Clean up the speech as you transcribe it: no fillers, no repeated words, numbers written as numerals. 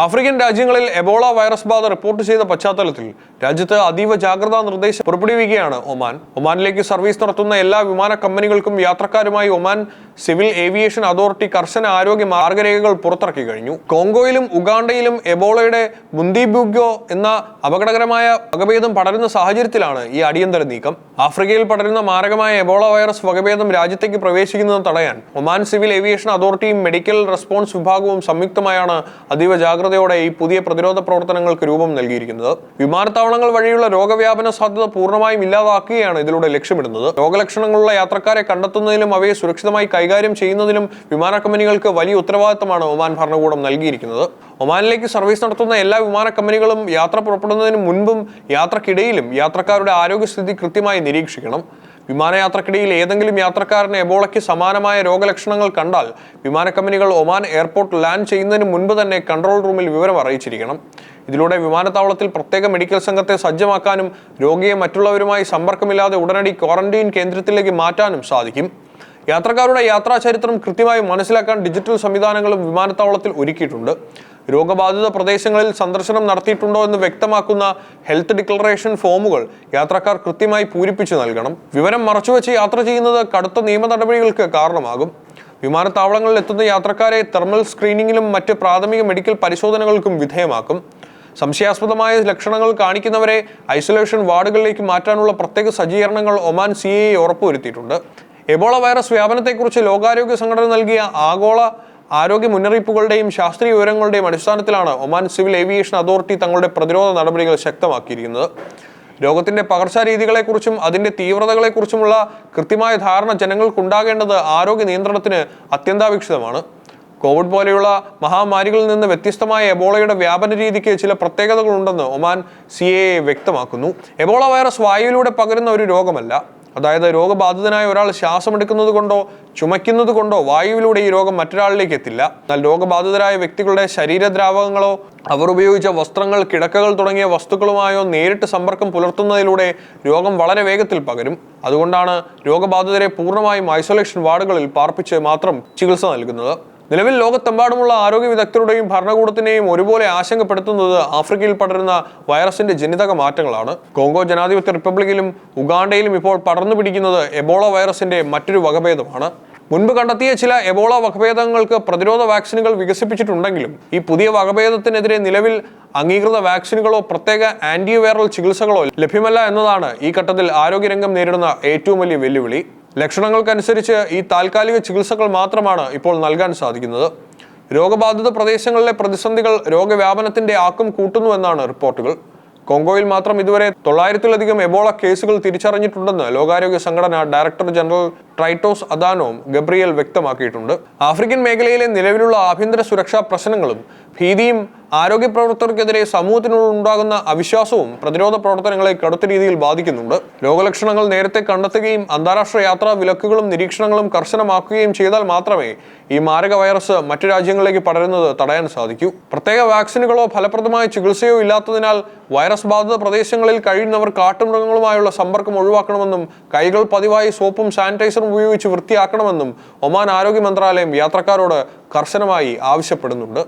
African രാജ്യങ്ങളിൽ Ebola virus ബാധ report ചെയ്ത പശ്ചാത്തലത്തിൽ രാജ്യത്ത് അതീവ ജാഗ്രതാ നിർദ്ദേശം പുറപ്പെടുവിക്കുകയാണ് ഒമാൻ. ഒമാനിലേക്ക് സർവീസ് നടത്തുന്ന എല്ലാ വിമാന കമ്പനികൾക്കും യാത്രക്കാരുമായി ഒമാൻ സിവിൽ ഏവിയേഷൻ അതോറിറ്റി കർശന ആരോഗ്യ മാർഗരേഖകൾ പുറത്തിറക്കി കഴിഞ്ഞു. കോങ്കോയിലും ഉഗാണ്ടയിലും എബോളയുടെ ബുന്ദിബുഗ്യോ എന്ന അപകടകരമായ വകഭേദം പടരുന്ന സാഹചര്യത്തിലാണ് ഈ അടിയന്തര നീക്കം. ആഫ്രിക്കയിൽ പടരുന്ന മാരകമായ എബോള വൈറസ് വകഭേദം രാജ്യത്തേക്ക് പ്രവേശിക്കുന്നത് തടയാൻ ഒമാൻ സിവിൽ ഏവിയേഷൻ അതോറിറ്റിയും മെഡിക്കൽ റെസ്പോൺസ് വിഭാഗവും സംയുക്തമായാണ് അതീവ ജാഗ്രതയോടെ ഈ പുതിയ പ്രതിരോധ പ്രവർത്തനങ്ങൾക്ക് രൂപം നൽകിയിരിക്കുന്നത്. വിമാനത്താവളങ്ങൾ വഴിയുള്ള രോഗവ്യാപന സാധ്യത പൂർണ്ണമായും ഇല്ലാതാക്കുകയാണ് ഇതിലൂടെ ലക്ഷ്യമിടുന്നത്. രോഗലക്ഷണങ്ങളുള്ള യാത്രക്കാരെ കണ്ടെത്തുന്നതിലും അവയെ സുരക്ഷിതമായി കൈകാര്യം ചെയ്യുന്നതിലും വിമാന കമ്പനികൾക്ക് വലിയ ഉത്തരവാദിത്തമാണ് ഒമാൻ ഭരണകൂടം നൽകിയിരിക്കുന്നത്. ഒമാനിലേക്ക് സർവീസ് നടത്തുന്ന എല്ലാ വിമാന കമ്പനികളും യാത്ര പുറപ്പെടുന്നതിന് മുൻപും യാത്രക്കിടയിലും യാത്രക്കാരുടെ ആരോഗ്യസ്ഥിതി കൃത്യമായി നിരീക്ഷിക്കണം. വിമാനയാത്രക്കിടയിൽ ഏതെങ്കിലും യാത്രക്കാരന് എബോളയ്ക്ക് സമാനമായ രോഗലക്ഷണങ്ങൾ കണ്ടാൽ വിമാന കമ്പനികൾ ഒമാൻ എയർപോർട്ട് ലാൻഡ് ചെയ്യുന്നതിന് മുൻപ് തന്നെ കൺട്രോൾ റൂമിൽ വിവരം അറിയിച്ചിരിക്കണം. ഇതിലൂടെ വിമാനത്താവളത്തിൽ പ്രത്യേക മെഡിക്കൽ സംഘത്തെ സജ്ജമാക്കാനും രോഗിയെ മറ്റുള്ളവരുമായി സമ്പർക്കമില്ലാതെ ഉടനടി ക്വാറന്റൈൻ കേന്ദ്രത്തിലേക്ക് മാറ്റാനും സാധിക്കും. യാത്രക്കാരുടെ യാത്രാ ചരിത്രം കൃത്യമായി മനസ്സിലാക്കാൻ ഡിജിറ്റൽ സംവിധാനങ്ങളും വിമാനത്താവളത്തിൽ ഒരുക്കിയിട്ടുണ്ട്. രോഗബാധിത പ്രദേശങ്ങളിൽ സന്ദർശനം നടത്തിയിട്ടുണ്ടോ എന്ന് വ്യക്തമാക്കുന്ന ഹെൽത്ത് ഡിക്ലറേഷൻ ഫോമുകൾ യാത്രക്കാർ കൃത്യമായി പൂരിപ്പിച്ചു നൽകണം. വിവരം മറച്ചുവെച്ച് യാത്ര ചെയ്യുന്നത് കടുത്ത നിയമ നടപടികൾക്ക് കാരണമാകും. വിമാനത്താവളങ്ങളിൽ എത്തുന്ന യാത്രക്കാരെ തെർമൽ സ്ക്രീനിങ്ങിലും മറ്റ് പ്രാഥമിക മെഡിക്കൽ പരിശോധനകൾക്കും വിധേയമാക്കും. സംശയാസ്പദമായ ലക്ഷണങ്ങൾ കാണിക്കുന്നവരെ ഐസൊലേഷൻ വാർഡുകളിലേക്ക് മാറ്റാനുള്ള പ്രത്യേക സജ്ജീകരണങ്ങൾ ഒമാൻ CAA ഉറപ്പുവരുത്തിയിട്ടുണ്ട്. എബോള വൈറസ് വ്യാപനത്തെക്കുറിച്ച് ലോകാരോഗ്യ സംഘടന നൽകിയ ആഗോള ആരോഗ്യ മുന്നറിയിപ്പുകളുടെയും ശാസ്ത്രീയ വിവരങ്ങളുടെയും അടിസ്ഥാനത്തിലാണ് ഒമാൻ സിവിൽ ഏവിയേഷൻ അതോറിറ്റി തങ്ങളുടെ പ്രതിരോധ നടപടികൾ ശക്തമാക്കിയിരിക്കുന്നത്. രോഗത്തിന്റെ പകർച്ചാരീതികളെക്കുറിച്ചും അതിന്റെ തീവ്രതകളെക്കുറിച്ചുമുള്ള കൃത്യമായ ധാരണ ജനങ്ങൾക്കുണ്ടാകേണ്ടത് ആരോഗ്യ നിയന്ത്രണത്തിന് അത്യന്താപേക്ഷിതമാണ്. കോവിഡ് പോലെയുള്ള മഹാമാരികളിൽ നിന്ന് വ്യത്യസ്തമായ എബോളയുടെ വ്യാപന രീതിക്ക് ചില പ്രത്യേകതകളുണ്ടെന്ന് ഒമാൻ CAA വ്യക്തമാക്കുന്നു. എബോള വൈറസ് വായുവിലൂടെ പകരുന്ന ഒരു രോഗമല്ല. അതായത് രോഗബാധിതനായ ഒരാൾ ശ്വാസമെടുക്കുന്നത് കൊണ്ടോ ചുമയ്ക്കുന്നത് കൊണ്ടോ വായുവിലൂടെ ഈ രോഗം മറ്റൊരാളിലേക്ക് എത്തില്ല. എന്നാൽ രോഗബാധിതരായ വ്യക്തികളുടെ ശരീരദ്രാവകങ്ങളോ അവർ ഉപയോഗിച്ച വസ്ത്രങ്ങൾ, കിടക്കകൾ തുടങ്ങിയ വസ്തുക്കളുമായോ നേരിട്ട് സമ്പർക്കം പുലർത്തുന്നതിലൂടെ രോഗം വളരെ വേഗത്തിൽ പകരും. അതുകൊണ്ടാണ് രോഗബാധിതരെ പൂർണ്ണമായും ഐസൊലേഷൻ വാർഡുകളിൽ പാർപ്പിച്ച് മാത്രം ചികിത്സ നൽകുന്നത്. നിലവിൽ ലോകത്തെമ്പാടുമുള്ള ആരോഗ്യ വിദഗ്ധരുടെയും ഭരണകൂടത്തിനെയും ഒരുപോലെ ആശങ്കപ്പെടുത്തുന്നത് ആഫ്രിക്കയിൽ പടരുന്ന വൈറസിന്റെ ജനിതക മാറ്റങ്ങളാണ്. കോങ്കോ ജനാധിപത്യ റിപ്പബ്ലിക്കിലും ഉഗാണ്ടയിലും ഇപ്പോൾ പടർന്നു പിടിക്കുന്നത് എബോള വൈറസിന്റെ മറ്റൊരു വകഭേദമാണ്. മുൻപ് കണ്ടെത്തിയ ചില എബോള വകഭേദങ്ങൾക്ക് പ്രതിരോധ വാക്സിനുകൾ വികസിപ്പിച്ചിട്ടുണ്ടെങ്കിലും ഈ പുതിയ വകഭേദത്തിനെതിരെ നിലവിൽ അംഗീകൃത വാക്സിനുകളോ പ്രത്യേക ആന്റിവൈറൽ ചികിത്സകളോ ലഭ്യമല്ല എന്നതാണ് ഈ ഘട്ടത്തിൽ ആരോഗ്യരംഗം നേരിടുന്ന ഏറ്റവും വലിയ വെല്ലുവിളി. ലക്ഷണങ്ങൾക്കനുസരിച്ച് ഈ താൽക്കാലിക ചികിത്സകൾ മാത്രമാണ് ഇപ്പോൾ നൽകാൻ സാധിക്കുന്നത്. രോഗബാധിത പ്രദേശങ്ങളിലെ പ്രതിസന്ധികൾ രോഗവ്യാപനത്തിന്റെ ആക്കം കൂട്ടുന്നുവെന്നാണ് റിപ്പോർട്ടുകൾ. കോങ്കോയിൽ മാത്രം ഇതുവരെ 900-ലധികം എബോള കേസുകൾ തിരിച്ചറിഞ്ഞിട്ടുണ്ടെന്ന് ലോകാരോഗ്യ സംഘടന ഡയറക്ടർ ജനറൽ ട്രൈറ്റോസ് അദാനോം ഗബ്രിയേൽ വ്യക്തമാക്കിയിട്ടുണ്ട്. ആഫ്രിക്കൻ മേഖലയിലെ നിലവിലുള്ള ആഭ്യന്തര സുരക്ഷാ പ്രശ്നങ്ങളും ഭീതിയും ആരോഗ്യ പ്രവർത്തകർക്കെതിരെ സമൂഹത്തിനുണ്ടാകുന്ന അവിശ്വാസവും പ്രതിരോധ പ്രവർത്തനങ്ങളെ കടുത്ത രീതിയിൽ ബാധിക്കുന്നുണ്ട്. രോഗലക്ഷണങ്ങൾ നേരത്തെ കണ്ടെത്തുകയും അന്താരാഷ്ട്ര യാത്രാ വിലക്കുകളും നിരീക്ഷണങ്ങളും കർശനമാക്കുകയും ചെയ്താൽ മാത്രമേ ഈ മാരക വൈറസ് മറ്റു രാജ്യങ്ങളിലേക്ക് പടരുന്നത് തടയാൻ സാധിക്കൂ. പ്രത്യേക വാക്സിനുകളോ ഫലപ്രദമായ ചികിത്സയോ ഇല്ലാത്തതിനാൽ വൈറസ് ബാധിത പ്രദേശങ്ങളിൽ കഴിയുന്നവർ കാട്ടുമൃഗങ്ങളുമായുള്ള സമ്പർക്കം ഒഴിവാക്കണമെന്നും കൈകൾ പതിവായി സോപ്പും സാനിറ്റൈസറും ഉപയോഗിച്ച് വൃത്തിയാക്കണമെന്നും ഒമാൻ ആരോഗ്യ മന്ത്രാലയം യാത്രക്കാരോട് കർശനമായി ആവശ്യപ്പെടുന്നുണ്ട്.